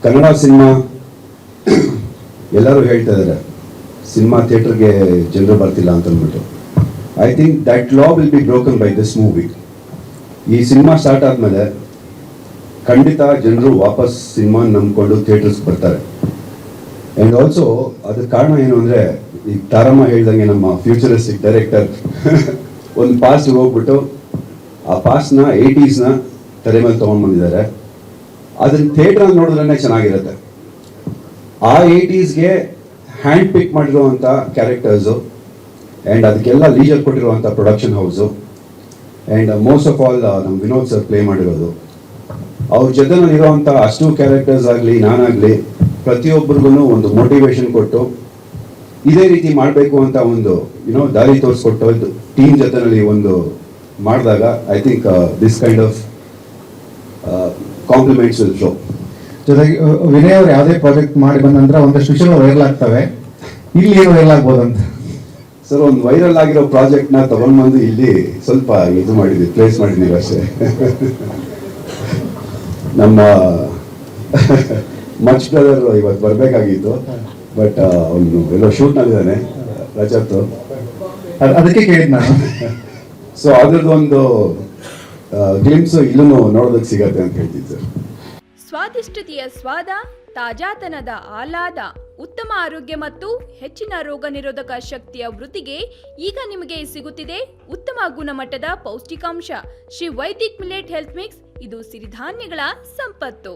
Kannada cinema ಎಲ್ಲರೂ ಹೇಳ್ತಾ ಇದ್ದಾರೆ ಸಿನಿಮಾ ಥಿಯೇಟರ್ಗೆ ಜನರು ಬರ್ತಿಲ್ಲ ಅಂತ ಅಂದ್ಬಿಟ್ಟು. I think that law will be broken by this movie. ಈ ಸಿನಿಮಾ ಸ್ಟಾರ್ಟ್ ಆದಮೇಲೆ ಖಂಡಿತ ಜನರು ವಾಪಸ್ ಸಿನಿಮಾ ನಂಬ್ಕೊಂಡು ಥಿಯೇಟರ್ಸ್ ಬರ್ತಾರೆ. ಆ್ಯಂಡ್ ಆಲ್ಸೋ ಅದಕ್ಕೆ ಕಾರಣ ಏನು ಅಂದರೆ, ಈಗ ತಾರಮ್ಮ ಹೇಳ್ದಂಗೆ ನಮ್ಮ ಫ್ಯೂಚರಿಸ್ಟಿಕ್ ಡೈರೆಕ್ಟರ್ ಒಂದು ಪಾಸ್ಟ್ ಹೋಗ್ಬಿಟ್ಟು ಆ ಪಾಸ್ಟ್ನ 80s ತಲೆ ಮೇಲೆ ತೊಗೊಂಡ್ಬಂದಿದ್ದಾರೆ. ಅದನ್ನ ಥಿಯೇಟ್ರಲ್ಲಿ ನೋಡಿದ್ರೇ ಚೆನ್ನಾಗಿರುತ್ತೆ. ಆ 80sಗೆ ಹ್ಯಾಂಡ್ ಪಿಕ್ ಮಾಡಿರುವಂಥ ಕ್ಯಾರೆಕ್ಟರ್ಸು ಆ್ಯಂಡ್ ಅದಕ್ಕೆಲ್ಲ ಲೀಜರ್ ಕೊಟ್ಟಿರುವಂಥ production house and most of all ನಮ್ಮ ವಿನೋದ್ ಸರ್ ಪ್ಲೇ ಮಾಡಿರೋದು, ಅವ್ರ ಜೊತೆನಲ್ಲಿರುವಂಥ ಅಷ್ಟು ಕ್ಯಾರೆಕ್ಟರ್ಸ್ ಆಗಲಿ ನಾನಾಗಲಿ ಪ್ರತಿಯೊಬ್ಬರಿಗೂ ಒಂದು ಮೋಟಿವೇಶನ್ ಕೊಟ್ಟು ಇದೇ ರೀತಿ ಮಾಡಬೇಕು ಅಂತ ಒಂದು ದಾರಿ ತೋರಿಸ್ಕೊಟ್ಟು ಟೀಮ್ ಜೊತೆನಲ್ಲಿ ಒಂದು ಮಾಡಿದಾಗ I think this kind of compliments will flow. ಜೊತೆಗೆ ವಿನಯ್ ಅವ್ರು ಯಾವುದೇ ಪ್ರಾಜೆಕ್ಟ್ ಮಾಡಿ ಬಂದಂದ್ರೆ ಒಂದಷ್ಟು ವಿಷಯಗಳು ವೈರಲ್ ಆಗ್ತವೆ. ಇಲ್ಲಿ ಏನು ವೈರಲ್ ಆಗ್ಬೋದು ಅಂತ ಸರ್, ಒಂದು ವೈರಲ್ ಆಗಿರೋ ಪ್ರಾಜೆಕ್ಟ್ನ ತಗೊಂಡ್ಬಂದು ಇಲ್ಲಿ ಸ್ವಲ್ಪ ಇದು ಮಾಡಿದ್ವಿ, ಪ್ಲೇಸ್ ಮಾಡಿದ್ದೀವಿ ಅಷ್ಟೇ. ನಮ್ಮ ಮಚ್ ಬ್ರದರ್ ಇವತ್ತು ಬರಬೇಕಾಗಿತ್ತು, ಬಟ್ ಅವನು ಎಲ್ಲೋ ಶೂಟ್ನಲ್ಲಿದ್ದಾನೆ, ರಜತ್. ಅದಕ್ಕೆ ಕೇಳಿದ್ ನಾನು. ಸೊ ಅದ್ರದ್ದು ಒಂದು ಗ್ಲಿಮ್ಸ್ ಇಲ್ಲೂ ನೋಡೋದಕ್ಕೆ ಸಿಗತ್ತೆ ಅಂತ ಹೇಳ್ತಿದ್ದೆ ಸರ್. ಸ್ವಾದಿಷ್ಟತೆಯ ಸ್ವಾದ, ತಾಜಾತನದ ಆಹ್ಲಾದ, ಉತ್ತಮ ಆರೋಗ್ಯ ಮತ್ತು ಹೆಚ್ಚಿನ ರೋಗ ನಿರೋಧಕ ಶಕ್ತಿಯ ವೃದ್ಧಿಗೆ ಈಗ ನಿಮಗೆ ಸಿಗುತ್ತಿದೆ ಉತ್ತಮ ಗುಣಮಟ್ಟದ ಪೌಷ್ಟಿಕಾಂಶ Shri Vaidik millet health mix. ಇದು ಸಿರಿಧಾನ್ಯಗಳ ಸಂಪತ್ತು.